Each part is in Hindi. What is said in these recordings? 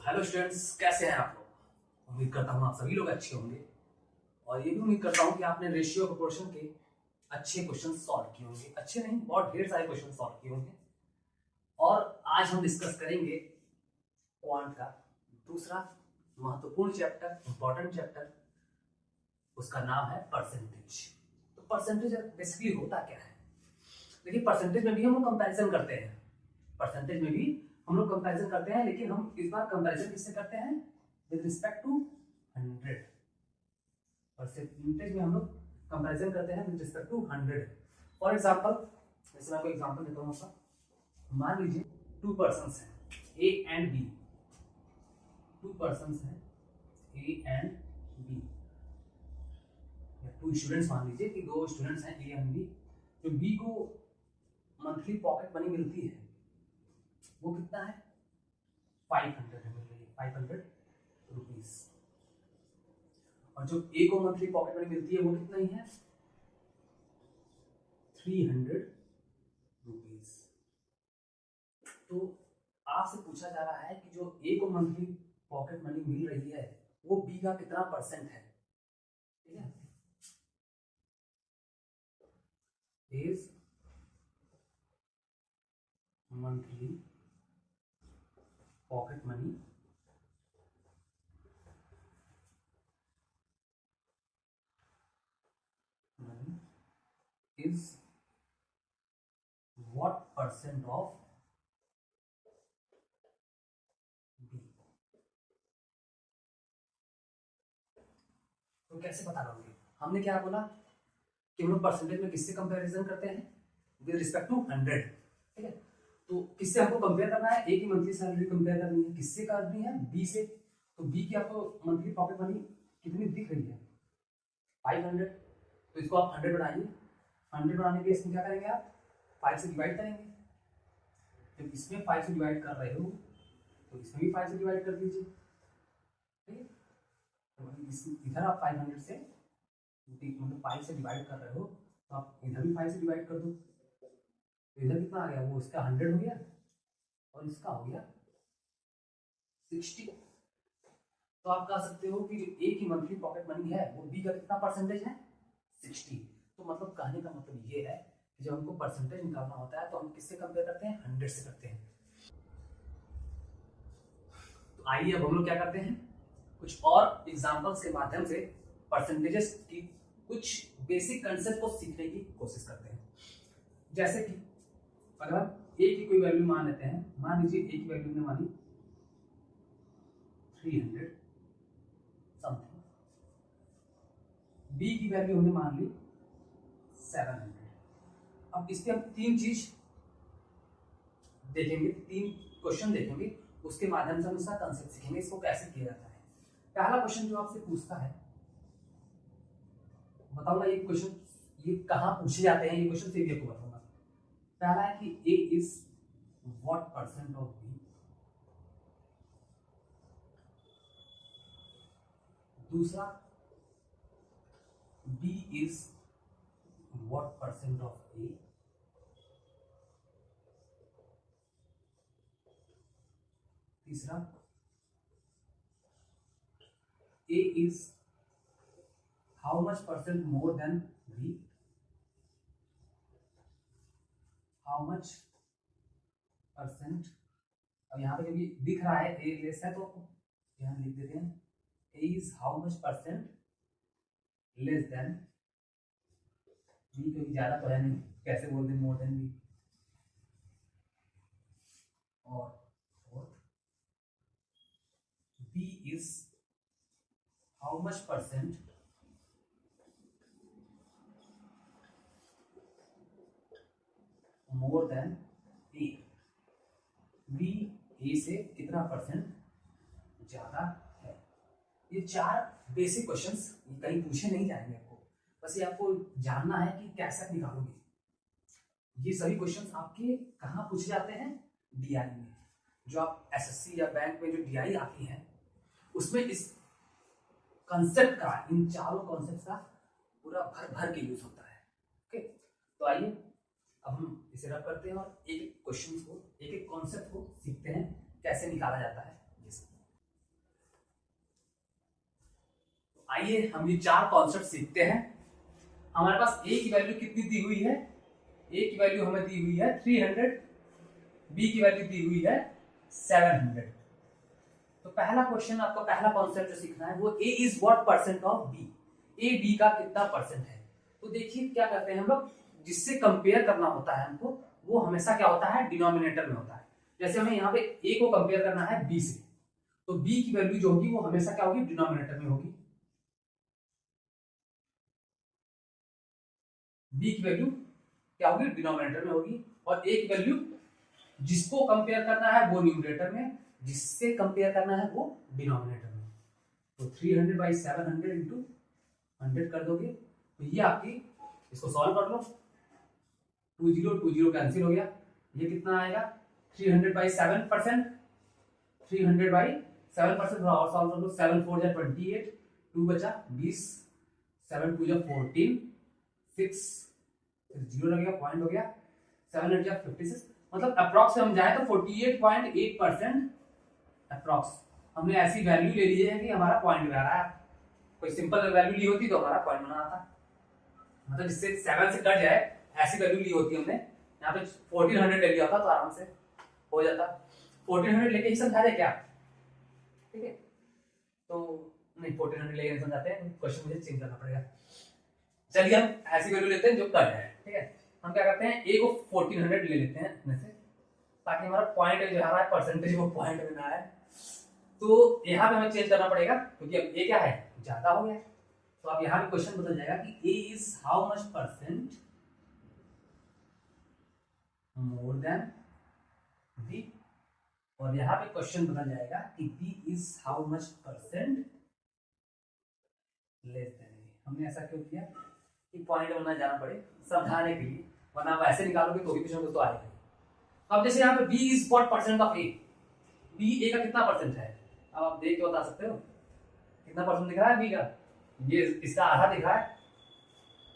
हेलो स्टूडेंट्स, कैसे हैं आप लोग। उम्मीद करता हूँ आप सभी लोग अच्छे होंगे और ये भी उम्मीद करता हूँ कि आपने रेशियो प्रोपोर्शन के अच्छे क्वेश्चन सॉल्व किए होंगे। अच्छे नहीं, बहुत ढेर सारे क्वेश्चन सॉल्व किए होंगे। और आज हम डिस्कस करेंगे क्वांट का दूसरा महत्वपूर्ण चैप्टर, इंपॉर्टेंट चैप्टर। उसका नाम है परसेंटेज। तो परसेंटेज बेसिकली होता क्या है? देखिए, परसेंटेज में भी हम लोग कंपैरिजन करते हैं। परसेंटेज में भी हम लोग कंपैरिजन करते हैं, लेकिन हम इस बार कंपैरिजन किससे करते हैं? With respect to 100। परसेंटेज में हम लोग कंपैरिजन करते हैं with respect to 100। For example, जैसे मैं कोई एग्जांपल देता हूँ आपका। मान लीजिए 2 पर्सन्स हैं, ए एंड बी। 2 पर्सन्स हैं, ए एंड बी। 2 स्टूडेंट्स, मान लीजिए कि 2 स्टूडेंट्स हैं, ए एंड बी। जो बी को मंथली पॉकेट मनी मिलती है वो कितना है? 500 है, मिल रही है 500 रुपीज। और जो ए को मंथली पॉकेट मनी मिलती है वो कितना ही है? 300 रुपीज। तो आपसे पूछा जा रहा है कि जो ए को मंथली पॉकेट मनी मिल रही है वो बी का कितना परसेंट है। ठीक है, is monthly pocket money is what percent of B। तो कैसे पता करोगे? हमने क्या बोला कि हम लोग परसेंटेज में किससे कंपैरिजन करते हैं? With respect to 100। ठीक है, तो किससे हमको कंपेयर करना है? ए की मंथली सैलरी कंपेयर करनी है। किससे करनी है? बी से। तो बी की आपको मंथली पॉकेट मनी कितनी दिख रही है? 500। तो इसको आप 100 बनाइए। 100 बनाने के लिए इसमें क्या करेंगे आप? 5 से डिवाइड करेंगे। जब इसमें 5 से डिवाइड कर रहे हो तो इसमें भी 5 से डिवाइड कर दीजिए। ठीक है, तो इधर आप 500 से मतलब 5 से डिवाइड कर रहे हो तो आप इधर भी 5 से डिवाइड कर दो। तो इधर कितना आ गया? वो इसका 100 हो गया और इसका हो गया 60। तो आप कह सकते हो कि जो ए की मंथली पॉकेट मनी है वो बी का कितना परसेंटेज है? 60। तो मतलब कहने का मतलब ये है कि जब हमको परसेंटेज निकालना होता है तो हम किससे कंपेयर करते हैं? 100 से करते हैं। तो आइए अब हम लोग क्या करते हैं, कुछ और एग्जांपल्स के माध्यम से परसेंटेजेस की कुछ बेसिक कंसेप्ट को सीखने की कोशिश करते हैं। जैसे कि अगर ए की कोई वैल्यू मान लेते हैं, मान लीजिए ए की वैल्यू ने मानी 300 समथिंग, बी की वैल्यू हमने मान ली 700। अब इस पे हम 3 चीज देखेंगे, 3 क्वेश्चन देखेंगे, उसके माध्यम से हम इसका कंसेप्ट सीखेंगे, इसको कैसे किया जाता है। पहला क्वेश्चन जो आपसे पूछता है, बताऊंगा ये क्वेश्चन ये कहाँ पूछे जाते हैं, ये क्वेश्चन से भी आपको बताऊंगा। पहला है कि A is what percent of B. दूसरा, B is what percent of A. तीसरा, A is how much percent more than B. How much percent, अब यहाँ पे जो भी दिख रहा है ए लेस है तो यहाँ लिख देते हैं A is how much percent less than B, क्योंकि ज्यादा तो है नहीं, कैसे बोल दें मोर देन बी। और B is how much percent more than A. B A से कितना परसेंट ज्यादा है। ये 4 बेसिक क्वेश्चंस कहीं पूछे नहीं जाएंगे आपको, बस ये आपको जानना है कि कैसे निकालोगे। ये सभी क्वेश्चंस आपके कहाँ पूछे जाते हैं? डीआई में। जो आप एसएससी या बैंक में जो डीआई आती है उसमें इस कंसेप्ट का, इन चारों कॉन्सेप्ट का पूरा भर भर के यूज होता है। ओके, तो आइए अब हम इसे रब करते हैं और एक एक क्वेश्चन को, एक एक कॉन्सेप्ट को सीखते हैं कैसे निकाला जाता है। आइए हम ये 4 कॉन्सेप्ट सीखते हैं। हमारे पास ए की वैल्यू कितनी दी हुई है? ए की वैल्यू हमें दी हुई है 300, बी की वैल्यू दी हुई है 700। तो पहला क्वेश्चन, आपका पहला कॉन्सेप्ट जो सीखना है वो A is what percent of B. A B का कितना परसेंट है? तो देखिए क्या करते हैं हम लोग, जिससे कंपेयर करना होता है हमको, वो हमेशा क्या होता है, डिनोमिनेटर में होता है। जैसे हमें यहाँ पे ए को कंपेयर करना है बी से, तो बी की वैल्यू जो होगी वो हमेशा क्या होगी, डिनोमिनेटर में होगी। बी की वैल्यू क्या होगी, डिनोमिनेटर में होगी। और ए की वैल्यू जिसको कंपेयर करना है वो न्यूमरेटर में, जिससे कंपेयर करना है वो डिनोमिनेटर में। तो 300/700 इंटू 100 कर दोगे तो ये आपकी, इसको सॉल्व कर लो, 20 कैंसिल हो गया। ये कितना आएगा, 300/7%, 300/7%। थोड़ा और सॉल्व कर लो, 7 4 जा 28, 2 बचा 20, 7 2 जा 14, 6 जीरो लगेगा, पॉइंट हो गया, 7 8 जा 56। मतलब अप्रॉक्स हम जाए तो 48.8% अप्रॉक्स हमने ऐसी वैल्यू ले ली है कि हमारा पॉइंट में आ रहा है। कोई सिंपल वैल्यू ली होती तो हमारा पॉइंट बना आता, मतलब जिससे 7 से कट जाए ऐसी वैल्यू ली होती हमने। यहाँ पे 1400 ले लिया होता तो आराम से हो जाता। 1400 लेके ही समझा दे क्या? ठीक है, तो नहीं 1400 लेके नहीं समझाते हैं, क्वेश्चन मुझे चेंज करना पड़ेगा। चलिए हम ऐसी वैल्यू लेते हैं जो कट है। ठीक है, हम क्या करते हैं, ए को 1400 ले लेते हैं अपने से, ताकि हमारा पॉइंट जो है परसेंटेज वो पॉइंट में ना आए। तो यहाँ पे हमें चेंज करना पड़ेगा क्योंकि अब ए क्या है, ज्यादा हो गया। तो अब यहाँ पे क्वेश्चन बदल जाएगा कि A is how much percent more than B, और यहाँ पे क्वेश्चन बदल जाएगा कि B is how much percent less than A. हमने ऐसा क्यों किया कि पॉइंट बनना जाना पड़े समझाने के लिए, वरना आप ऐसे निकालोगे तो भी कुछ ना कुछ तो आएगा। अब जैसे यहाँ पे b is what percent of A, b a का कितना परसेंट है? अब आप देख के बता सकते हो कितना परसेंट दिख रहा है b का? ये इसका आधा दिख रहा है,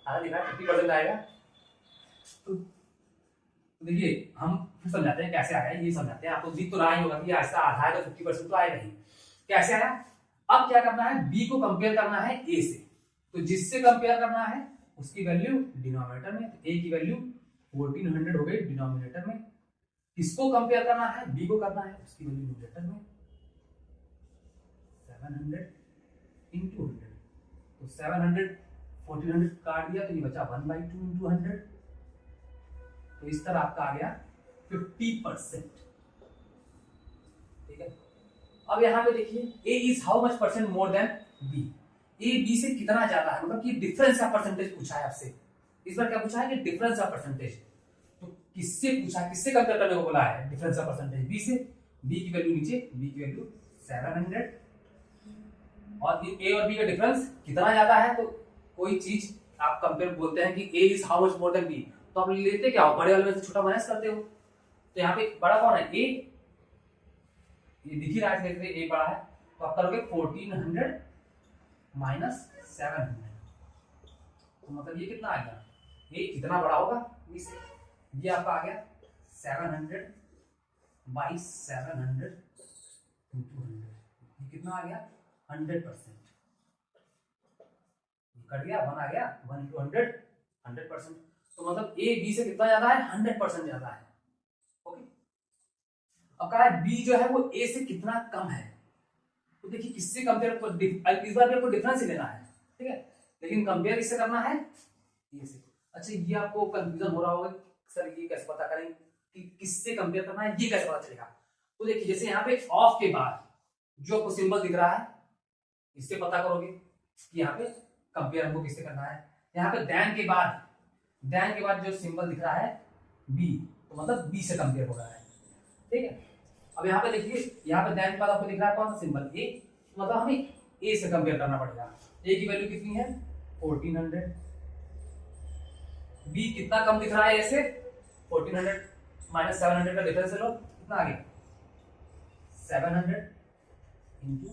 आधा दिख रहा है, 50% आएगा। तो देखिए हम फिर समझाते हैं कैसे आया, ये समझाते हैं। आपको दिख तो रहा ही होगा कि इसका आधा है तो 50% तो आएगा ही। कैसे आया? अब क्या करना है, b को कंपेयर करना है a से, तो जिससे कंपेयर करना है उसकी वैल्यू डिनोमिनेटर में। तो a की वैल्यू 1400 हो गई डिनोमिनेटर में। किसको कंपेयर करना है, b को करना है, उसकी वैल्यू न्यूमरेटर में 700 इंटू 100। तो 700 1400 काट दिया तो ये बचा 1/2 इंटू 100। तो इस तरह आपका आ गया 50%। ठीक है, अब यहाँ पे देखिए a is how much percent more then b। a b से कितना ज्यादा है, मतलब कि डिफरेंस का परसेंटेज पूछा है आपसे। इस बार क्या पूछा है कि डिफरेंस का परसेंटेज। तो किससे पूछा, किससे कंपेयर करने को बोला है? डिफरेंस का परसेंटेज b से। b की वैल्यू नीचे, b की वैल्यू 700, और a और b का डिफरेंस कितना ज्यादा है। तो कोई चीज आप कंपेयर बोलते हैं कि a is how much more than b, तो आप लेते क्या हो, बड़े वाले में से छोटा माइनस करते हो। तो यहाँ पे बड़ा कौन है, a, ये दिख ही रहा है, a बड़ा है, तो आप करोगे 1400 माइनस 700। तो मतलब ये कितना आ गया, a कितना बड़ा होगा b से, ये आपका आ गया 700/700 इंटू 100। ये कितना आ गया, 100%। कट गया, 1 आ गया, 1 इंटू 100 100%। तो मतलब a b से कितना ज्यादा है, 100% ज्यादा है। ओके, अब कहा है b जो है वो a से कितना कम है। तो देखिए किससे कंपेयर, इस बार आपको डिफरेंस ही लेना है। ठीक है, लेकिन कंपेयर किससे करना है, ये से। अच्छा, ये आपको कंफ्यूजन हो रहा होगा सर ये कैसे पता करें कि किससे कंपेयर करना है, ये कैसे पता चलेगा? तो देखिए जैसे यहाँ पे ऑफ के बाद जो आपको सिंबल दिख रहा है, इससे पता करोगे कि यहाँ पे कंपेयर हमको किससे करना है। यहाँ पे देन के बाद जो सिंबल दिख रहा है बी, तो मतलब बी से कंपेयर हो रहा है। ठीक है, अब यहाँ पे देखिए, यहाँ पे देन के बाद आपको दिख रहा है कौन सा सिंबल, ए, तो मतलब हमें ए से कंपेयर करना पड़ेगा। ए की वैल्यू कितनी है, 1400। बी कितना कम दिख रहा है ए से, 1400 माइनस 700 का डिफरेंस लो, कितना आ गया 700 इंटू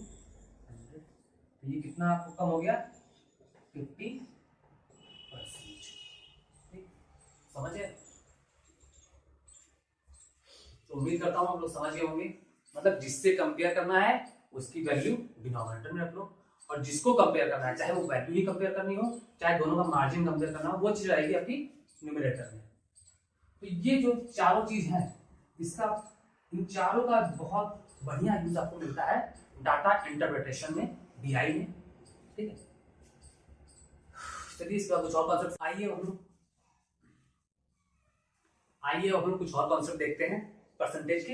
100। तो ये कितना आपको कम हो गया, 50%। समझे? तो उम्मीद करता हूं आप लोग समझ गए होंगे। मतलब जिससे कंपेयर करना है उसकी वैल्यू डिनोमिनेटर में रख लो, और जिसको कंपेयर करना है, चाहे वो वैल्यू ही कंपेयर करनी हो, चाहे दोनों का मार्जिन कंपेयर करना हो, वो चीज आएगी आपकी न्यूमरेटर में। तो ये जो चारों चीज है, इसका इन चारों का बहुत बढ़िया यूज आपको मिलता है डाटा इंटरप्रिटेशन में, बीआई में। ठीक है, चलिए इसके बाद कुछ और कॉन्सेप्ट आइए हम लोग कुछ और कॉन्सेप्ट देखते हैं परसेंटेज के।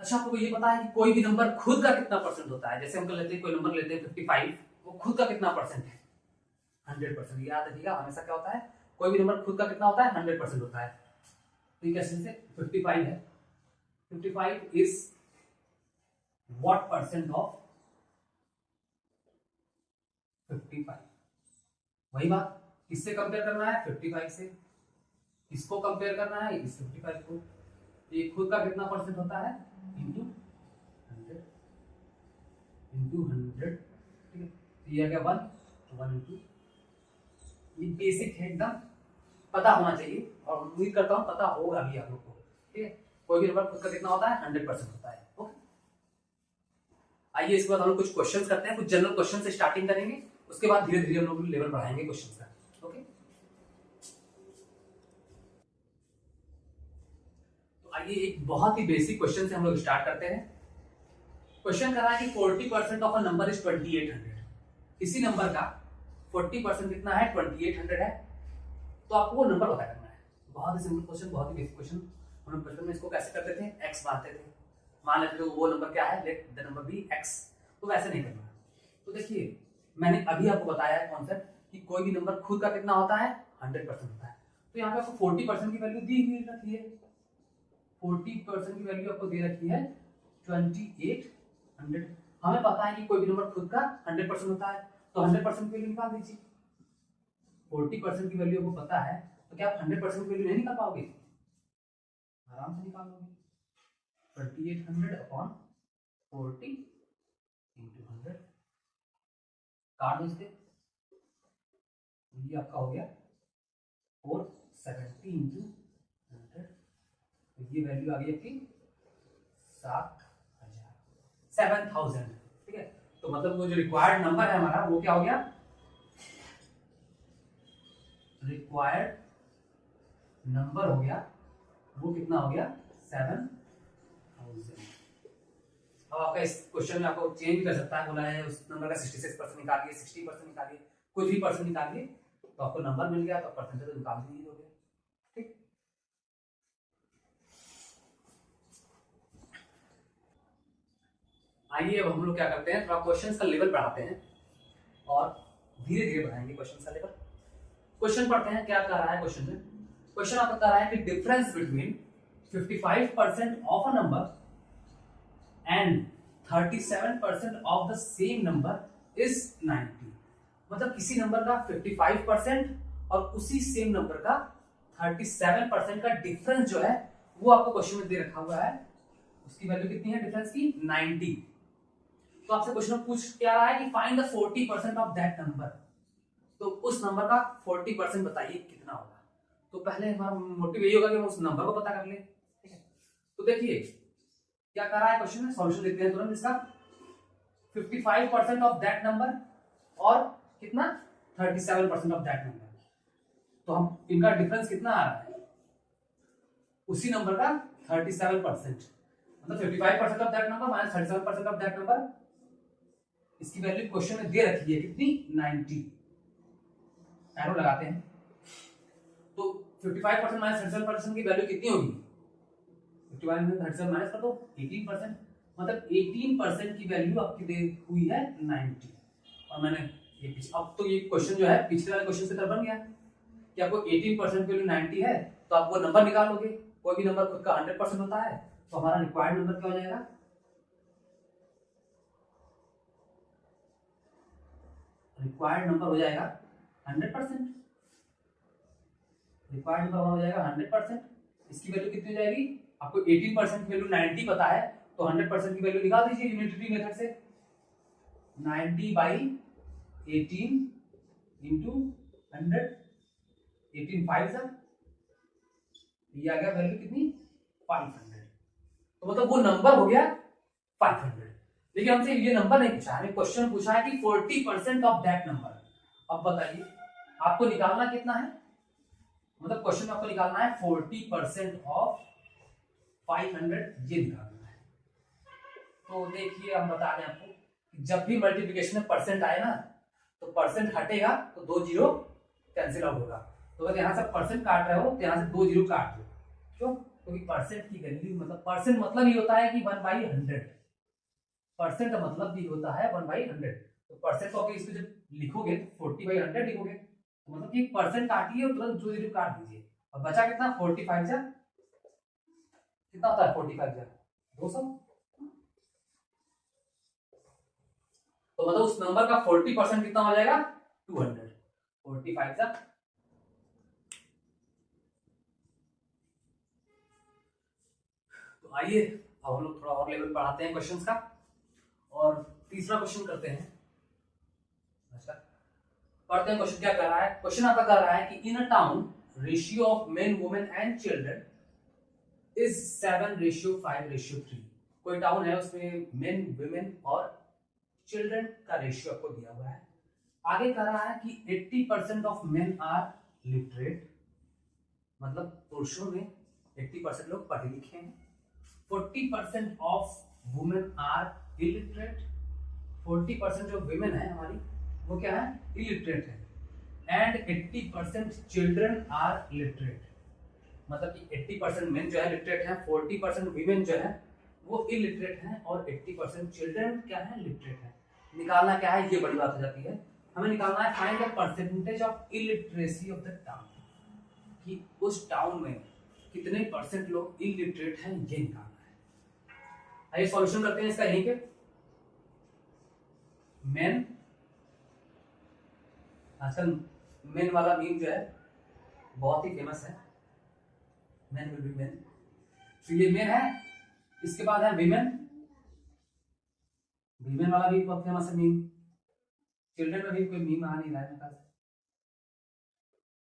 अच्छा, आपको ये पता है कि कोई भी नंबर खुद का कितना परसेंट होता है? जैसे हम कर लेते हैं, कोई नंबर लेते हैं 55, वो खुद का कितना परसेंट है? 100%। याद रखिएगा, हमेशा क्या होता है, कोई भी नंबर खुद का कितना होता है? 100% होता है। तो ये कैसे से 55 है, 55 इज व्हाट परसेंट ऑफ 55? वही बात, किससे कंपेयर करना है? 55 से। किसको कंपेयर करना है? इस 55 को। ये खुद का कितना परसेंट होता है? Into 100, into 100। ठीक है, ये आ गया 1 इंटू। ये बेसिक है, एकदम पता होना चाहिए, और उम्मीद करता हूं पता होगा भी आप लोग को। ठीक है, कोई भी नंबर खुद का कितना होता है? 100% होता है। ओके, आइए इसके बाद हम लोग कुछ क्वेश्चंस करते हैं, कुछ जनरल क्वेश्चन से स्टार्टिंग करेंगे, उसके बाद धीरे धीरे हम लोग लेवल बढ़ाएंगे क्वेश्चंस का। ओके, तो आइए एक बहुत ही बेसिक क्वेश्चन से हम लोग स्टार्ट करते हैं। क्वेश्चन कर रहा है कि 40% ऑफ अ नंबर इज 2800। किसी नंबर का 40% कितना है? 2800 है। तो आपको वो नंबर पता करना है। बहुत ही सिंपल क्वेश्चन, बहुत ही बेसिक क्वेश्चन। हम लोग बचपन में इसको कैसे करते थे? एक्स मानते थे, मान लेते थे वो नंबर क्या है, let the number be X. तो वैसे नहीं करना। तो देखिए, मैंने अभी आपको बताया है कॉन्सेप्ट कि कोई भी नंबर खुद का कितना होता है? 100% होता है। तो यहाँ पे आपको 40% की वैल्यू दी हुई रखी है। 40% की वैल्यू आपको दे रखी है 2800। हमें पता है कि कोई भी नंबर खुद का 100% होता है, तो 100% की वैल्यू निकाल दीजिए। 40% की वैल्यू आपको पता है, तो क्या आप 100% की वैल्यू नहीं निकाल पाओगे? आराम से निकाल लोगे। 2800 अपॉन 40 इंटू 100, काट दो इसके। ये आपका हो गया 470 इंटू 100। तो ये वैल्यू आ गई आपकी 7000। ठीक है, तो मतलब वो जो रिक्वायर्ड नंबर है हमारा, वो क्या हो गया? रिक्वायर्ड नंबर हो गया, वो कितना हो गया? 7000। अब आपका इस क्वेश्चन में आपको चेंज कर सकता है, बोला है उस नंबर का 66% निकालिए, 60% निकालिए, कुछ भी परसेंट निकालिए, तो आपको नंबर मिल गया, तो परसेंटेज तो निकाल ही दोगे। ठीक, आइए अब हम लोग क्या करते हैं, थोड़ा क्वेश्चंस का लेवल बढ़ाते हैं और धीरे धीरे बढ़ाएंगे क्वेश्चंस का लेवल। क्वेश्चन पढ़ते हैं, क्या कह रहा है क्वेश्चन में? क्वेश्चन आपका कह रहा है कि difference between 55% of a number and 37% of the same number is 90। मतलब किसी नंबर का 55% और उसी सेम नंबर का 37% का डिफरेंस जो है, वो आपको क्वेश्चन में दे रखा हुआ है। उसकी वैल्यू कितनी है डिफरेंस की? 90। तो आपसे क्वेश्चन पूछ क्या रहा है कि find the 40% of that number. तो उस नंबर का 40% बताइए कितना होगा। तो पहले हमारा मोटिव यही होगा कि हम उस नंबर को पता कर ले। ठीक है, तो देखिए क्या कर रहा है क्वेश्चन में, सॉल्यूशन देखते हैं तुरंत इसका। 55% ऑफ दैट नंबर और कितना? 37% ऑफ दैट नंबर। तो हम इनका डिफरेंस कितना आ रहा है? उसी नंबर का 37%, मतलब 55% of that number minus 37% of that number. इसकी वैल्यू क्वेश्चन में दे रखी है कितनी? 90। एरो लगाते हैं, तो 55% माइनस 37% की वैल्यू कितनी होगी? 55 में 37 माइनस कर दो, 18%। मतलब 18% की वैल्यू आपकी दे हुई है 90। और मैंने ये अब तो ये क्वेश्चन जो है पिछले वाले क्वेश्चन से तरह बन गया कि आपको 18% की वैल्यू 90 है, तो आप वो नंबर निकाल लोगे। कोई भी नंबर खुद का 100% होता है, तो हमारा रिक्वायर्ड नंबर क्या हो जाएगा? रिक्वायर्ड नंबर हो जाएगा 100%। रिक्वायर्ड नंबर हो जाएगा 100%। इसकी वैल्यू कितनी हो जाएगी? आपको 18% की वैल्यू 90 पता है, तो 100% की वैल्यू निकाल दीजिए यूनिटरी मेथड से। 90 बाई 18 इंटू 100, 18 5 सर, ये आ गया वैल्यू कितनी? 500। तो मतलब वो नंबर हो गया 500। लेकिन हमसे ये नंबर नहीं पूछा है, क्वेश्चन पूछा है कि 40% ऑफ दैट नंबर। अब बताइए आपको निकालना कितना है, मतलब क्वेश्चन में आपको निकालना है 40% ऑफ 500, ये निकालना है। तो देखिए हम बता दें आपको कि जब भी मल्टीप्लिकेशन में परसेंट आए ना, तो परसेंट हटेगा तो 2 जीरो कैंसिल आउट होगा। तो अगर यहाँ से परसेंट काट रहे हो तो यहाँ से 2 जीरो काट दो। क्यों? क्योंकि परसेंट की वैल्यू मतलब परसेंट मतलब ही होता है कि 1/100। परसेंट का मतलब भी होता है 1/100। तो परसेंट को अगर इसको जब लिखोगे तो 40/100 लिखोगे, तो मतलब कि परसेंट काटिए और तुरंत 2 जीरो काट दीजिए। और बचा कितना? 45 जा कितना होता है? 45 जा 200। तो मतलब उस नंबर का 40% कितना हो जाएगा? 200। 45 जा। तो आइए अब हम लोग थोड़ा और लेवल बढ़ाते हैं क्वेश्चंस का, और तीसरा क्वेश्चन करते हैं। अच्छा, पढ़ते हैं क्वेश्चन क्या कर रहा है। क्वेश्चन आपका कह रहा है कि in a town ratio of men women and children is 7:5:3। कोई टाउन है उसमें मेन वुमेन और चिल्ड्रन का रेशियो आपको दिया हुआ है। आगे कह रहा है कि 80% ऑफ मेन आर लिटरेट, मतलब पुरुषों में 80% लोग पढ़े लिखे हैं। 40% ऑफ वुमेन आर इलिटरेट, 40% जो वुमेन है हमारी वो क्या है? इलिटरेट है। एंड 80% चिल्ड्रन आर लिटरेट, मतलब कि 80% मेन जो है लिटरेट है, 40% वीमेन जो है वो इलिटरेट है, और 80% चिल्ड्रन क्या है? लिटरेट है। निकालना क्या है? ये बड़ी बात हो जाती है। हमें निकालना है find the percentage of illiteracy of the town, कि उस टाउन में कितने परसेंट लोग इलिटरेट हैं, ये निकालना है। आइए सॉल्यूशन करते हैं इसका। यहीं पे मेन, आजकल मेन वाला मीम जो है बहुत ही फेमस है, मेन विल बी मेन। तो ये मेन है, इसके बाद है विमेन, विमेन वाला भी बहुत फेमस है मीम। चिल्ड्रन में भी कोई मीम आ नहीं रहा है मेरे पास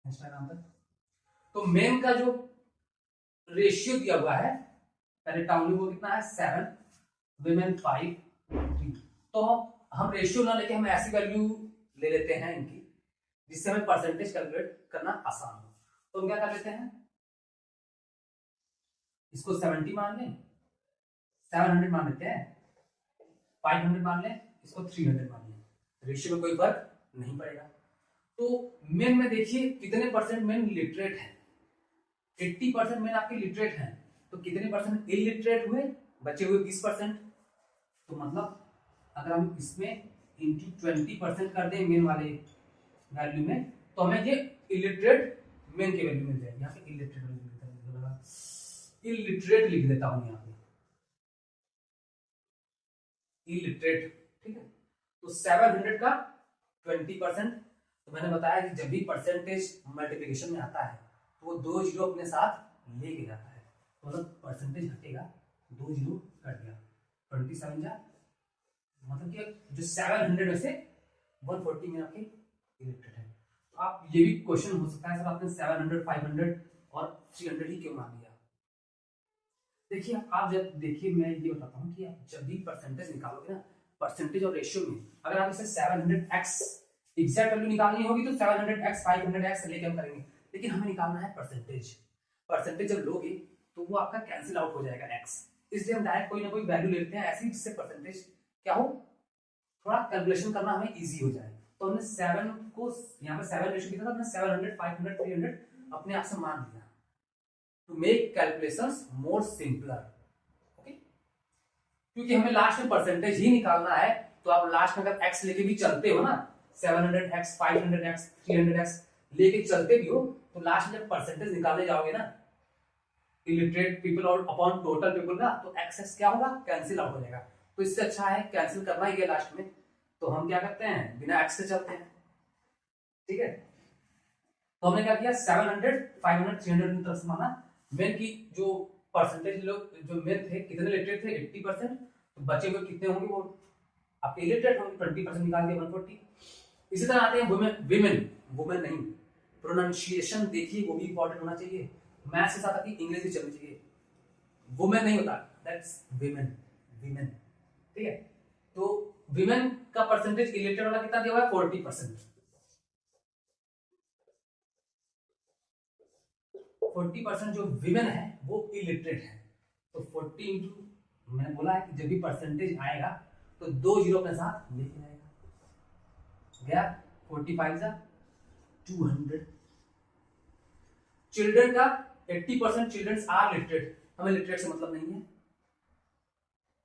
इंस्टाग्राम पर। तो मेन का जो रेशियो दिया हुआ है पहले टाउन में वो कितना है? 7, विमेन 5, 3। तो हम रेशियो ना लेके हम ऐसी वैल्यू ले लेते हैं इनकी जिससे हमें परसेंटेज कैलकुलेट करना आसान हो। तो हम क्या कर लेते हैं, इसको 70 मान लें, 700 मान लेते हैं, 500 मान लें, इसको 300 मान लें, रेशियो में कोई फर्क नहीं पड़ेगा। तो मेन में देखिए कितने परसेंट मेन लिटरेट है। 80% मेन आपके लिटरेट हैं, तो कितने परसेंट इलिटरेट हुए? बचे हुए 20%। तो मतलब अगर हम इसमें इंटू 20% कर दें मेन वाले वैल्यू में, तो हमें ये इलिटरेट मेन की वैल्यू मिल जाएगी। यहाँ पे इलिटरेट लिख देता हूं यहाँ पे इलिटरेट, ठीक है। तो 700 का 20%, तो मैंने बताया कि जब भी परसेंटेज मल्टीप्लिकेशन में आता है तो वो 2 जीरो अपने साथ लेके जाता है, तो मतलब परसेंटेज हटेगा, 2 जीरो कट गया, 27 जा, मतलब कि जो 700 में से 140 में आपके इलिटरेट है। तो आप ये भी क्वेश्चन हो सकता है सर आपने 700, 500 और 300 ही क्यों मान लिया? देखिए आप जब देखिए मैं ये बताता हूँ कि आप जब भी परसेंटेज निकालोगे ना, परसेंटेज और रेशियो में अगर आप इसे 700x एग्जैक्ट वैल्यू निकालनी होगी तो 700x 500x लेके हम करेंगे, लेकिन हमें निकालना है परसेंटेज। परसेंटेज जब लोगे तो वो आपका कैंसिल आउट हो जाएगा x, इसलिए हम डायरेक्ट कोई ना कोई वैल्यू ले लेते हैं ऐसी जिससे परसेंटेज क्या हो, थोड़ा कैलकुलेशन करना हमें इजी हो जाए। तो हमने 7 को यहाँ पे 7 रेशियो किया था, हमने 700, 500, 300 अपने आप से मान लिया to make calculations more simpler. Okay, क्योंकि हमें लास्ट में परसेंटेज ही निकालना है, तो आप लास्ट में अगर x लेके भी चलते हो ना, 700x, 500x, 300x लेके चलते भी हो, तो लास्ट में जब परसेंटेज निकालने जाओगे ना इलिटरेट पीपल और अपॉन टोटल पीपल ना, तो x क्या होगा? कैंसिल आउट हो जाएगा। तो इससे अच्छा है कैंसिल करना ही है लास्ट में, तो हम क्या करते हैं बिना x से चलते हैं, ठीक है। तो हमने क्या किया 700, 500, 300 की तरफ से माना। मेन की जो परसेंटेज लोग जो मेन थे कितने लिटरेट थे 80%, तो बचे हुए कितने होंगे वो आपके इलिटरेट होंगे, 20% निकाल दिया 140। इसी तरह आते हैं वुमेन, विमेन, वुमेन नहीं, प्रोनाउंसिएशन देखिए वो भी इंपॉर्टेंट होना चाहिए, मैथ्स के साथ आपकी इंग्लिश भी चलनी चाहिए। वुमेन नहीं होता, दैट्स विमेन, विमेन, ठीक है। विमेन का परसेंटेज इलिटरेट वाला कितना दिया हुआ है 40%। 40% जो विमेन है वो इलिटरेट है। तो 40 इंटू मैंने बोला है कि जब भी परसेंटेज आएगा तो 2 जीरो के साथ लेके आएगा। गया 45 जा 200। चिल्ड्रन का 80% चिल्ड्रन आर लिटरेट, हमें लिटरेट से मतलब नहीं है,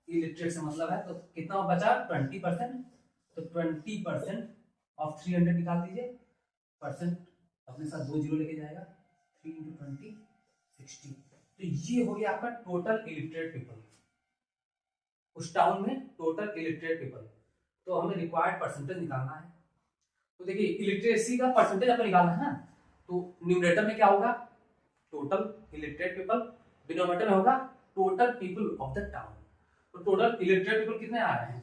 इलिटरेट से मतलब है। तो कितना बचा 20%, तो 20% ऑफ 300 निकाल दीजिए, परसेंट अपने साथ 2 जीरो लेके जाएगा, 3 इंटू 20 60। तो ये हो गया आपका टोटल इलिटरेट पीपल उस टाउन में, टोटल इलिटरेट पीपल। तो हमें रिक्वायर्ड परसेंटेज निकालना है। तो देखिए इलिटरेसी का परसेंटेज आपको निकालना है ना, तो न्यूमरेटर में क्या होगा टोटल इलिटरेट पीपल, डिनोमिनेटर में होगा total people of the town. तो टोटल इलिटरेट पीपल कितने आ रहे हैं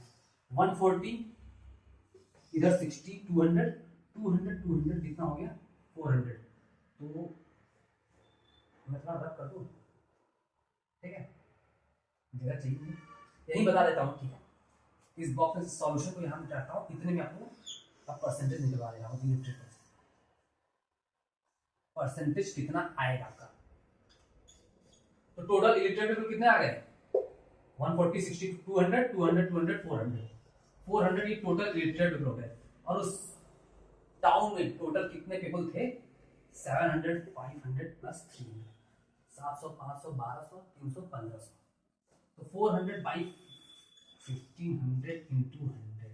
140, इधर 60, 200 200 200 कितना हो गया 400। तो मैं थोड़ा रब कर दूं, ठीक है, जगह चाहिए मुझे, यही बता देता हूँ, ठीक है। इस बॉक्स में सॉल्यूशन को यहाँ मिटाता हूँ, इतने में आपको अब परसेंटेज निकलवा दे रहा हूँ इलिटरेट परसेंटेज कितना आएगा आपका। तो टोटल इलिटरेट पीपल कितने आ गए 140, 60, 200 200 200 400 400 ये टोटल इलिटरेट पीपल हो गए। और उस टाउन में टोटल कितने पीपल थे 700 500 प्लस 300 700 500 1200 300 1500। तो 400 बाई 1500 इंटू 100,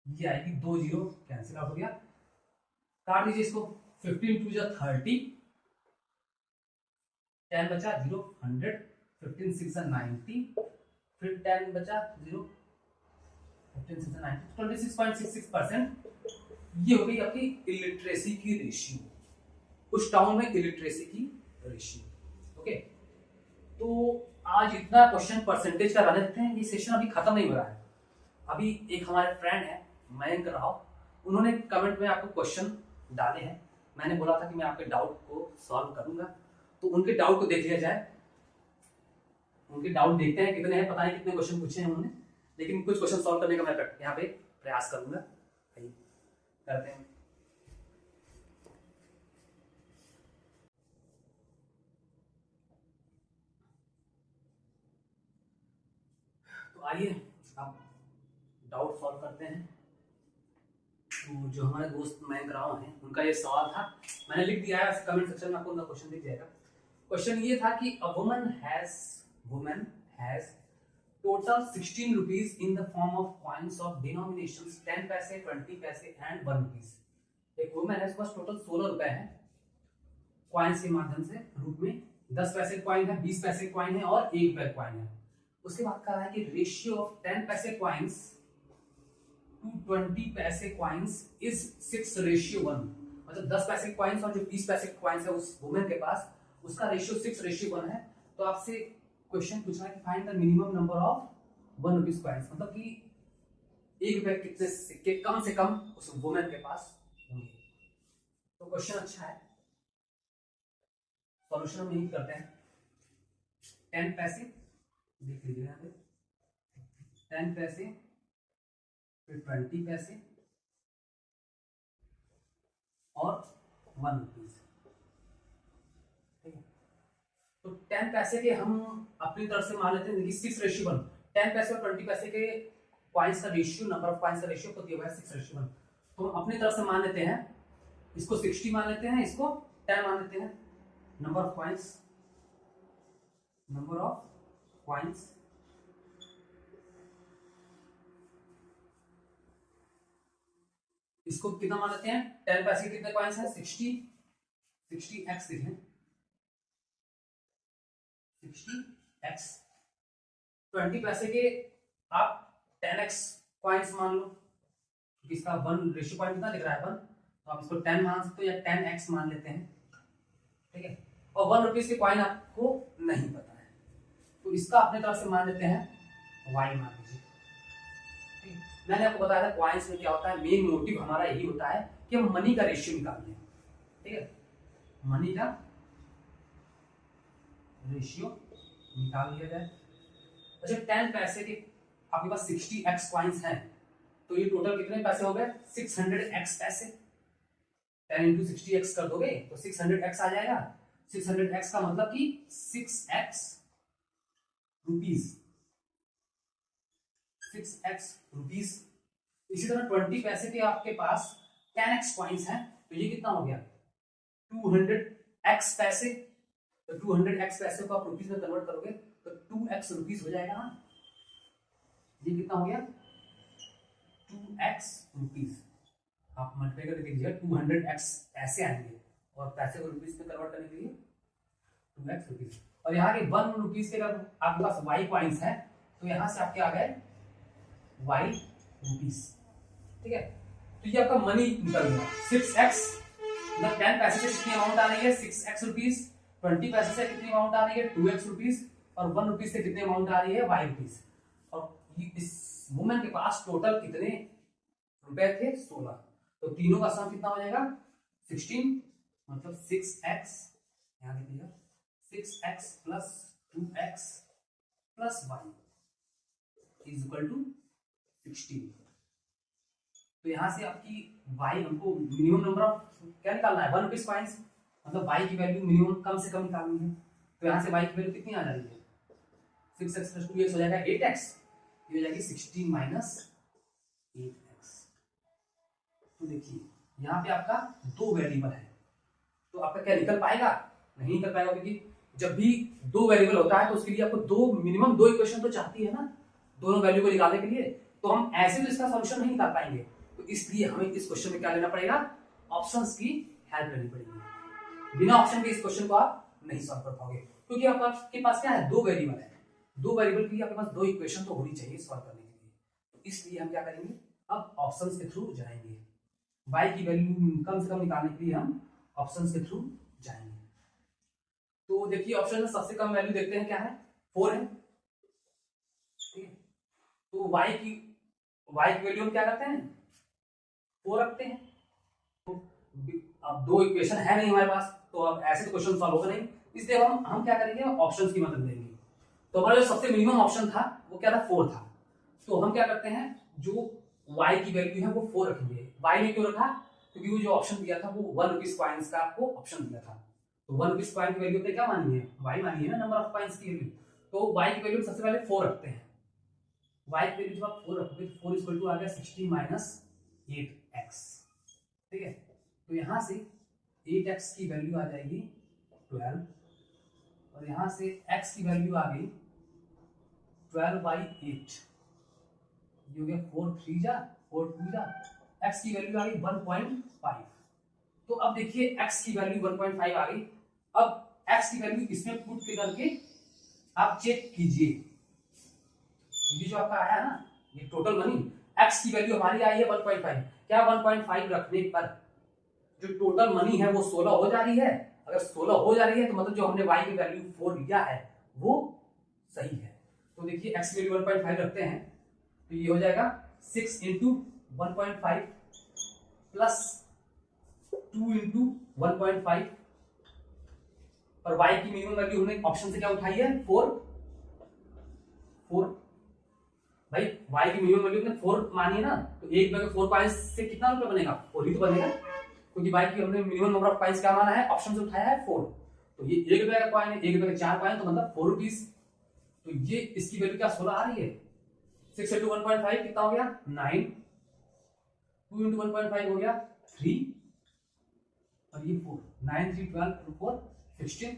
ये आएगी 2 जीरो कैंसिल आउट हो गया, काट दीजिए इसको। 15 टू 30, 10 बचा 0 100, 15 6 90, फिर 10 बचा 0 15 6 90, 26.66%। ये हो गई आपकी इलिटरेसी की रेशियो, उस टाउन में इलिटरेसी की रेशियो। ओके, तो आज इतना क्वेश्चन परसेंटेज का बना देते हैं, ये सेशन अभी खत्म नहीं हो रहा है। अभी एक हमारे फ्रेंड है मयंक राव, उन्होंने कमेंट में आपको क्वेश्चन डाले हैं, मैंने बोला था कि मैं आपके डाउट को सॉल्व करूंगा, तो उनके डाउट को देख लिया जाए। उनके डाउट देखते हैं कितने हैं, पता नहीं कितने क्वेश्चन पूछे हैं उन्होंने, लेकिन कुछ क्वेश्चन सॉल्व करने का मैं यहाँ पे प्रयास करूंगा। करते हैं। तो आइए अब डाउट सॉल्व करते हैं। तो जो हमारे दोस्त मयंक राव हैं, उनका ये सवाल था, मैंने लिख दिया है कमेंट सेक्शन में, आपको उनका क्वेश्चन दिख जाएगा। क्वेश्चन ये था कि a woman has total 16 rupees in the form of coins of denominations 10 पैसे 20 पैसे and 1 rupees। एक वुमन है, उसके पास टोटल 16 रुपए है कॉइन्स के माध्यम से रूप में, 10 पैसे कॉइन है, 20 पैसे कॉइन है और 1 रुपए कॉइन है। उसके बाद कह रहा है कि रेशियो ऑफ 10 पैसे कॉइन्स टू 20 पैसे कॉइन्स इज 6:1। मतलब 10 पैसे कॉइन्स और जो 20 पैसे कॉइन्स है उस वुमन के पास, उसका रेशियो 6:1 है। तो आपसे क्वेश्चन पूछना है कि find the minimum number of 1 rupees coins, मतलब कि 1 रुपए कितने सिक्के कम से कम उस वुमेन के पास होंगे। तो क्वेश्चन अच्छा है, सॉल्यूशन हम यही करते हैं। 10 पैसे देख लीजिए यहाँ पे, 10 पैसे, फिर 20 पैसे और 1 रुपीज। तो 10 पैसे के हम अपनी तरफ से मान लेते हैं 6:1। 10 पैसे और 20 पैसे के कॉइन्स का रेशियो, नंबर ऑफ कॉइन्स का रेशियो को दिया हुआ है 6:1। तो हम अपनी तरफ से मान लेते हैं, इसको 60 मान लेते हैं, इसको 10 मान लेते हैं। नंबर ऑफ कॉइन्स इसको कितना मान लेते हैं, 10 पैसे के कितने कॉइन्स हैं 60x लिखें, 60x। 20 पैसे के आप 10x कॉइन्स मान लो, क्योंकि इसका 1 रेशियो पॉइंट कितना दिख रहा है 1, तो आप इसको 10 मान सकते हो या 10x मान लेते हैं, ठीक है। और 1 रुपीज के कॉइन आपको नहीं पता है, तो इसका अपने तरफ से मान लेते हैं y मान लीजिए। मैंने आपको बताया था कॉइन्स में क्या होता है, मेन मोटिव हमारा यही होता है कि हम मनी का रेशियो निकाल लें, ठीक है, मनी का रेशियो निकाल लिया जाए। अच्छा 10 पैसे के आपके पास 60x कॉइन्स हैं, तो ये टोटल कितने पैसे हो गए 600x पैसे। 10 इंटू 60x कर दोगे तो 600x आ जाएगा। 600x का मतलब कि 6x रुपीज, 6x रुपीज। इसी तरह 20 पैसे के आपके पास 10x पॉइंट्स हैं, तो ये कितना हो गया 200x पैसे। तो 200x पैसे को आप रुपीज में कन्वर्ट करोगे तो 2x रुपीज हो जाएगा ना। ये कितना हो गया 2x रुपीज। आप मल्टीप्लाई करके देखिए 200x पैसे आएंगे और पैसे को रुपीज में कन्वर्ट करने के लिए 2x रुपीज। और यहाँ के 1 रुपीज के अगर आपके पास y पॉइंट्स है तो यहाँ से आपके आ गए y रुपीज। ठीक है, तो ये आपका मनी निकल गया 6x। मतलब 10 पैसे से कितनी अमाउंट आ रही है 6x रुपीज, 20 पैसे से कितनी अमाउंट आ रही है 2x रुपीज, और 1 रुपीज से कितनी अमाउंट आ रही है y रुपीज। और इस वुमन के पास टोटल कितने रुपए थे 16। तो तीनों का सम कितना हो जाएगा 16, मतलब 6x, यहाँ देखिएगा 6x plus 2x plus y is equal to 16। तो यहां से आपकी y हमको मिनिमम नंबर ऑफ क्या निकालना है 1 रुपीज पॉइंट्स, मतलब y की वैल्यू मिनिमम कम से कम निकालनी है। तो यहां से y की वैल्यू कितनी आ जा रही है 6x प्लस 2x हो जाएगा 8x, ये हो जाएगी 16 माइनस 8x। तो देखिए यहाँ पे आपका 2 वेरिएबल है, तो आपका क्या निकल पाएगा, नहीं निकल पाएगा, क्योंकि जब भी 2 वेरिएबल होता है तो उसके लिए आपको मिनिमम 2 इक्वेशन तो चाहती है ना दोनों वैल्यू को निकालने के लिए। तो हम ऐसे तो इसका सॉल्यूशन नहीं निकाल पाएंगे, तो इसलिए हमें इस क्वेश्चन में क्या लेना पड़ेगा, ऑप्शंस की हेल्प लेनी पड़ेगी। बिना ऑप्शन के इस क्वेश्चन को आप नहीं सॉल्व कर पाओगे, क्योंकि आपके पास क्या है 2 वेरिएबल है, 2 वेरिएबल के लिए आपके पास 2 इक्वेशन तो होनी चाहिए सॉल्व करने के लिए। तो इसलिए हम क्या करेंगे, अब ऑप्शंस के थ्रू जाएंगे। y की वैल्यू कम से कम निकालने के लिए हम ऑप्शंस के थ्रू जाएंगे। तो देखिए ऑप्शन में सबसे कम वैल्यू देखते हैं क्या है 4 है। ठीक है, तो y की वैल्यू हम क्या करते हैं 4 रखते हैं। तो अब 2 इक्वेशन है नहीं हमारे पास, तो अब ऐसे तो क्वेश्चन सॉल्व होगा नहीं, इसलिए हम क्या करेंगे ऑप्शंस की मदद लेंगे। तो हमारा जो सबसे मिनिमम ऑप्शन था वो क्या था 4 था, तो हम क्या करते हैं जो y की वैल्यू है वो 4 रखेंगे। y ने क्यों रखा, क्योंकि वो जो ऑप्शन दिया था वो 1 रुपीज पॉइंट्स का आपको ऑप्शन दिया था, तो 1 रुपीज पॉइंट की वैल्यू पे क्या मानी है y मानी है ना, नंबर ऑफ पॉइंट्स की वैल्यू। तो y की वैल्यू सबसे पहले 4 रखते हैं। y की वैल्यू जब आप 4 रखोगे तो 4 इक्वल टू आ गया 16 माइनस 8x। ठीक है, तो यहां से 8x की वैल्यू आ जाएगी 12, और यहां से x की वैल्यू आ गई 12/8, ये हो गया 4 3 जा 4 2 जा, x की वैल्यू आ गई 1.5। तो अब देखिए x की वैल्यू 1.5 आ गई। अब x की वैल्यू इसमें पुट करके आप चेक कीजिए, ये जो आपका आया है ना ये टोटल मनी, x की वैल्यू हमारी आई है 1.5। क्या 1.5 रखने पर जो टोटल मनी है वो 16 हो जा रही है। अगर 16 हो जा रही है तो मतलब जो हमने y की वैल्यू 4 लिया है वो सही है। तो देखिए x की वैल्यू 1.5 रखते हैं तो ये हो जाएगा 6 इंटू 1.5 प्लस 2 इंटू 1.5, और y की मिनिमम वैल्यू हमने ऑप्शन से क्या उठाई है 4। भाई y की मिनिमम वैल्यू हमने 4 मानी है ना, तो एक में 4 पॉइंट्स से कितना रुपए बनेगा 4 ही तो बनेगा, क्योंकि y की हमने मिनिमम नंबर ऑफ पॉइंट्स क्या माना है ऑप्शन से उठाया है 4। तो ये 1 रुपए का कॉइन है, 1 रुपए के 4 कॉइन, तो मतलब 4 रुपीस। तो ये इसकी वैल्यू क्या 16 आ रही है। 6 इंटू 1.5 कितना हो गया 9, 2 इंटू 1.5 हो गया 3, और ये 4, 9 3 12 4 16,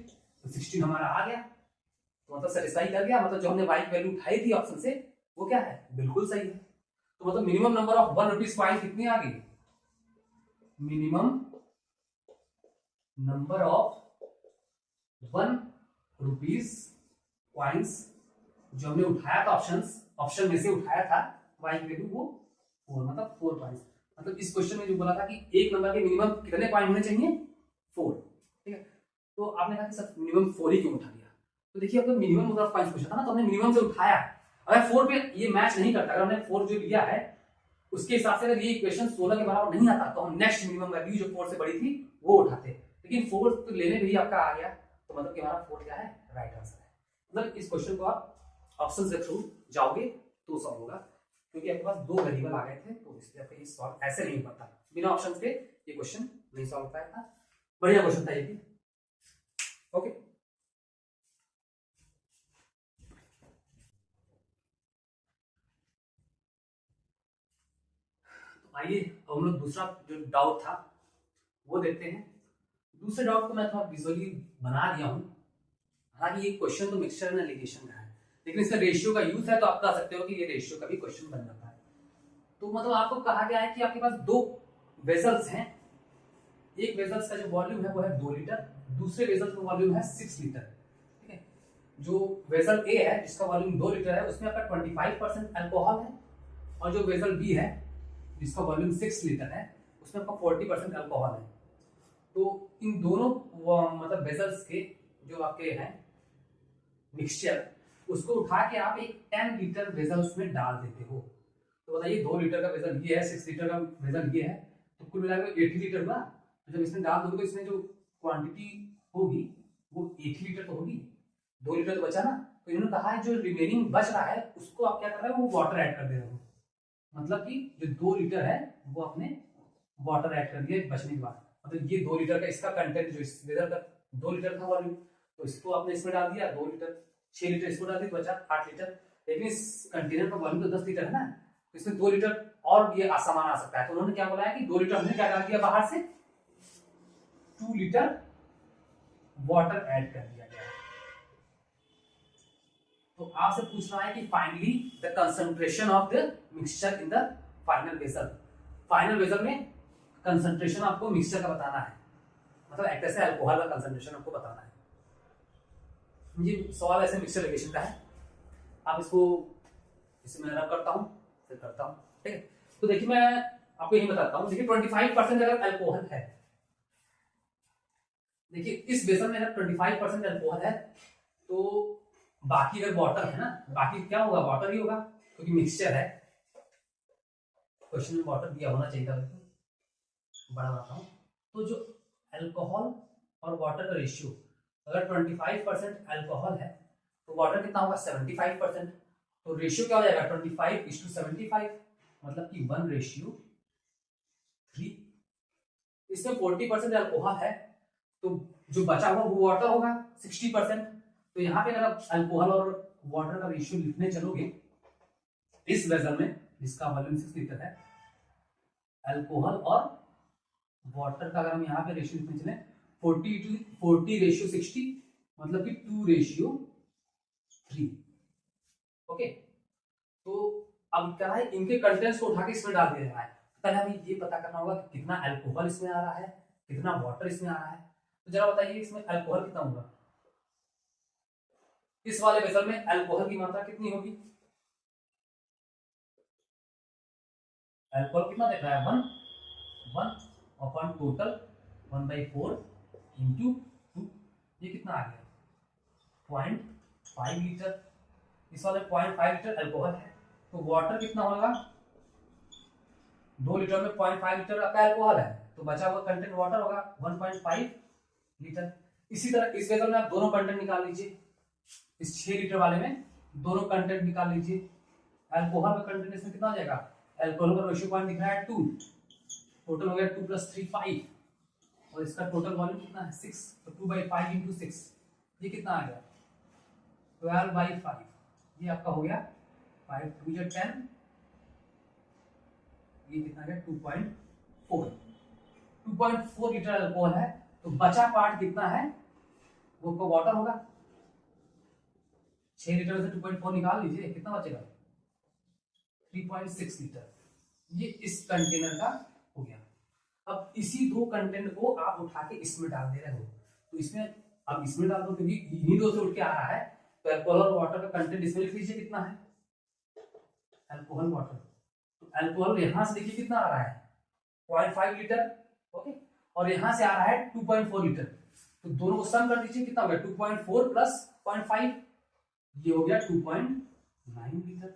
तो 16 हमारा आ गया। तो मतलब सेटिस्फाई कर गया, मतलब जो हमने y की वैल्यू उठाई थी ऑप्शन से वो क्या है बिल्कुल सही है। तो मतलब minimum number of 1 rupees point कितनी आ गई, minimum number of 1 rupees points जो हमने उठाया था ऑप्शन में से उठाया था y की वैल्यू वो 4, मतलब 4 पॉइंट्स। मतलब इस क्वेश्चन में जो बोला था कि एक नंबर के मिनिमम कितने पॉइंट होने चाहिए 4। ठीक है, तो आपने कहा कि सर मिनिमम 4 ही क्यों उठा लिया, तो देखिए आपका मिनिमम नंबर ऑफ पॉइंट्स पूछा था ना, तो हमने मिनिमम से उठाया। अगर 4 पे ये मैच नहीं करता, अगर हमने 4 जो लिया है उसके हिसाब से अगर ये इक्वेशन 16 के बराबर नहीं आता तो हम नेक्स्ट मिनिमम वैल्यू जो 4 से बड़ी थी वो उठाते, लेकिन 4 तो लेने में ही आपका आ गया, तो मतलब कि हमारा 4 क्या है राइट आंसर है। मतलब इस क्वेश्चन को आप ऑप्शन के थ्रू जाओगे तो सॉल्व होगा। क्योंकि आपके पास 2 वेरिएबल आ गए थे, तो इसलिए आपका ये सॉल्व ऐसे नहीं हो पाता, बिना ऑप्शन के ये क्वेश्चन नहीं सॉल्व हो पाया था। बढ़िया क्वेश्चन था ये भी। ओके, तो आइए हम लोग दूसरा जो डाउट था वो देखते हैं। दूसरे डाउट को मैं थोड़ा विजुअली बना दिया हूँ, हालांकि ये क्वेश्चन तो मिक्सचर एंड एलिगेशन का है, लेकिन इसका रेशियो का यूज है, तो आप कह सकते हो कि ये रेशियो का भी क्वेश्चन बन जाता है। तो मतलब आपको कहा गया है कि आपके पास 2 वेसल्स हैं, एक वेसल्स का जो वॉल्यूम है वो है 2 लीटर, दूसरे वेसल का वॉल्यूम है 6 लीटर। ठीक है, जो वेसल ए है जिसका वॉल्यूम 2 लीटर है उसमें आपका 25% अल्कोहल है, और जो वेसल बी है जिसका वॉल्यूम 6 लीटर है उसमें आपका 40% अल्कोहल है। तो इन दोनों मतलब वेसल्स के जो आपके हैं मिक्सचर, उसको उठा के आप एक 10 लीटर वेसल्स में डाल देते हो। तो बताइए 2 लीटर का वेसल ये है, 6 लीटर का वेसल ये है, तो कुल मिलाकर 80 लीटर हुआ। तो जब इसमें डाल दोगे तो इसमें जो क्वांटिटी होगी वो 80 लीटर तो होगी, 2 लीटर तो बचा ना। तो इन्होंने कहा है जो रिमेनिंग बच रहा है उसको आप क्या कर रहे हो, वो वाटर ऐड कर दे रहे हो। मतलब कि जो 2 लीटर है वो आपने वाटर ऐड कर दिया बचने के बाद। मतलब ये 2 लीटर का इसका कंटेंट जो इस वेसल का 2 लीटर था वॉल्यूम, तो इसको आपने इसमें डाल दिया 2 लीटर, 6 लीटर इसको डाल दिया, बचा 8 लीटर। लेकिन इस कंटेनर का वॉल्यूम तो 10 लीटर है ना, तो इसमें 2 लीटर और ये सामान आ सकता है। तो उन्होंने क्या बोला है कि 2 लीटर हमने क्या डाल दिया बाहर से, 2 लीटर वाटर ऐड कर दिया गया है। तो आपसे पूछ रहा है कि finally the concentration of the mixture in the final vessel. Final vessel में कंसंट्रेशन आपको मिक्सचर का बताना है, मतलब एक तरह से अल्कोहल का कंसंट्रेशन आपको बताना है। ये सवाल ऐसे मिक्सचर रिलेशन का है। आप इसको इसे मैं रब करता हूं, फिर करता हूं। ठीक है, तो देखिए मैं आपको यही बताता हूं। देखिए 25% अगर अल्कोहल है, देखिए इस वेसल में अगर 25% अल्कोहल है, तो बाकी अगर वाटर है ना, बाकी क्या होगा, वाटर ही होगा, क्योंकि मिक्सचर है। क्वेश्चन में वाटर दिया होना चाहिए था, बड़ा बनाता हूं। तो जो अल्कोहल और वाटर का रेशियो, अगर 25% अल्कोहल है तो वाटर कितना होगा, 75%। तो रेशियो क्या हो जाएगा, 25:75, मतलब कि 1:3। इसमें 40% अल्कोहल है, तो जो बचा हुआ वो वाटर होगा 60%। तो यहाँ पे अगर आप अल्कोहल और वाटर का रेशियो लिखने चलोगे इस वेसल में जिसका वॉल्यूम 6 लीटर है, अल्कोहल और वाटर का अगर हम यहाँ पे रेशियो लिखने चले 40:60, मतलब कि 2:3। ओके, तो अब क्या है, इनके कंटेंट्स को उठा के इसमें डाल दिया रहा है। पहले हमें ये पता करना होगा कि कितना अल्कोहल इसमें आ रहा है, कितना वाटर इसमें आ रहा है। तो जरा बताइए इसमें अल्कोहल कितना होगा, इस वाले वेसल में अल्कोहल की मात्रा कितनी होगी, अल्कोहल कितना देख रहा है, 1 अपॉन टोटल 1/4 इंटू 2, ये कितना आ गया 0.5 लीटर। इस वाले 0.5 लीटर अल्कोहल है, तो वाटर कितना होगा, 2 लीटर में 0.5 लीटर का अल्कोहल है, तो बचा हुआ कंटेंट वाटर होगा 1.5 लीटर। इसी तरह इस वेसल में आप दोनों कंटेंट निकाल लीजिए, इस 6 लीटर वाले में दोनों कंटेंट निकाल लीजिए। अल्कोहल का कंटेंट इसमें कितना हो जाएगा, अल्कोहल का रेशियो पॉइंट दिख रहा है 2, टोटल हो गया 2 + 3 5, और इसका टोटल वॉल्यूम कितना है 6, तो 2/5 इंटू 6, ये कितना आ गया 12/5। ये आपका हो गया 5 2 × 10, ये कितना गया 2.4 लीटर अल्कोहल है। तो बचा पार्ट कितना है, वो आपका वाटर होगा। 6 लीटर से 2.4 निकाल लीजिए, कितना बचेगा 3.6 लीटर। ये इस कंटेनर का हो गया। अब इसी 2 कंटेंट को आप उठा के इसमें डाल दे रहे हो, तो इसमें अब इसमें डाल दो, क्योंकि इन्हीं 2 से उठ के आ रहा है। तो अल्कोहल और वाटर का कंटेंट इसमें लिख लीजिए कितना है, अल्कोहल वाटर। तो अल्कोहल यहां से देखिए कितना आ रहा है 0.5 लीटर, ओके, और यहां से आ रहा है 2.4 लीटर। तो दोनों को सम कर दीजिए, कितना हो गया 2.4 + 0.5, ये हो गया 2.9 लीटर।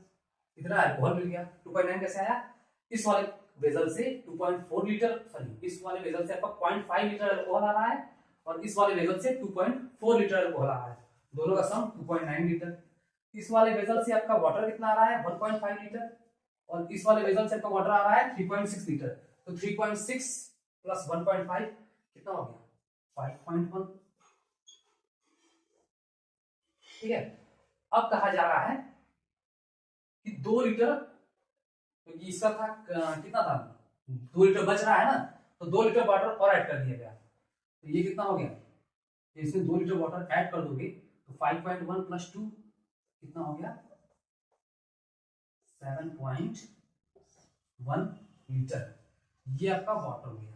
इतना अल्कोहल मिल गया। 2.9 कैसे आया, इस वाले वेसल से 2.4 लीटर, सॉरी इस वाले वेसल से आपका 0.5 लीटर अल्कोहल आ रहा है, और इस वाले वेसल से 2.4 लीटर अल्कोहल आ रहा है, दोनों का सम 2.9 लीटर। इस वाले वेसल से आपका वाटर कितना आ रहा है 1.5 लीटर, और इस वाले वेसल से आपका वाटर आ रहा है 3.6 लीटर, तो 3.6 प्लस 1.5 कितना हो गया 5.1। ठीक है, अब कहा जा रहा है कि 2 लीटर, क्योंकि इसका था कितना था 2 लीटर बच रहा है ना, तो 2 लीटर वाटर और ऐड कर दिया गया, तो ये कितना हो गया, इसमें 2 लीटर वाटर ऐड कर दोगे तो 5.1 प्लस 2 कितना हो गया 7.1 लीटर, ये आपका वाटर हो गया।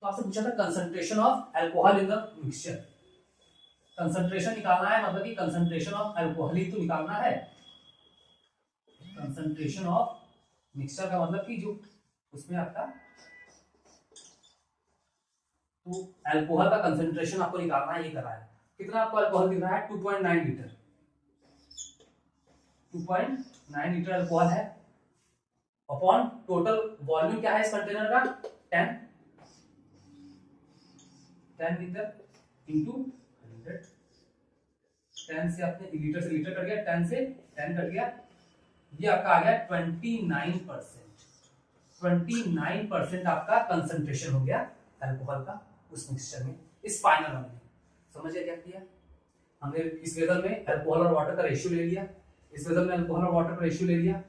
तो आपसे पूछा था concentration of alcohol in the mixture, concentration निकालना है, मतलब कि कंसंट्रेशन ऑफ अल्कोहल ही तो निकालना है। कंसंट्रेशन ऑफ मिक्सचर का मतलब कि जो उसमें आपका तो अल्कोहल का कंसंट्रेशन आपको निकालना है, ये कर रहा है। कितना आपको अल्कोहल दिख रहा है 2.9 लीटर, 2.9 लीटर अल्कोहल है अपॉन टोटल वॉल्यूम क्या है इस कंटेनर का 10 लीटर इंटू 100, 10 से आपने लीटर से लीटर कट गया, 10 से 10 कट गया, ये आपका आ गया 29%। 29% आपका कंसंट्रेशन हो गया अल्कोहल का उस मिक्सचर में, इस फाइनल में। समझिए क्या किया हमने, इस वेसल में अल्कोहल और वाटर का रेशियो ले लिया, इस वेसल में अल्कोहल और वाटर का रेशियो ले लिया,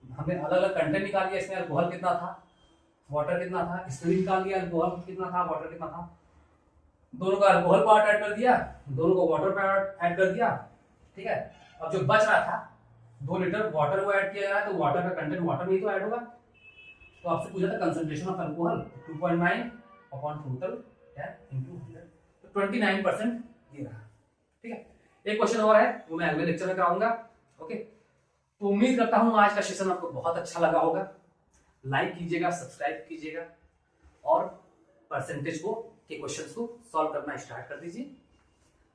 हमने अलग अलग कंटेंट निकाल लिया, इसमें अल्कोहल कितना था वाटर कितना था, इसमें निकाल लिया अल्कोहल कितना था वाटर कितना था, दोनों का अल्कोहल पार्ट ऐड कर दिया, दोनों को वाटर पार्ट ऐड कर दिया। ठीक है, अब जो बच रहा था 2 लीटर वाटर को ऐड किया जा रहा है, तो वाटर का कंटेंट वाटर में ही तो ऐड होगा। तो आपसे पूछा था concentration of alcohol 2.9 upon total 10 into 100, तो 29% ये रहा। ठीक है, एक क्वेश्चन और है वो मैं अगले लेक्चर में कराऊंगा। ओके, तो उम्मीद करता हूं आज का सेशन आपको बहुत अच्छा लगा होगा। लाइक कीजिएगा, सब्सक्राइब कीजिएगा और परसेंटेज को के क्वेश्चंस को सॉल्व करना स्टार्ट कर दीजिए।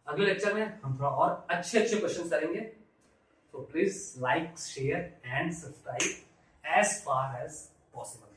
अगले लेक्चर में हम थोड़ा और अच्छे क्वेश्चंस करेंगे, तो please like share and subscribe as far as possible.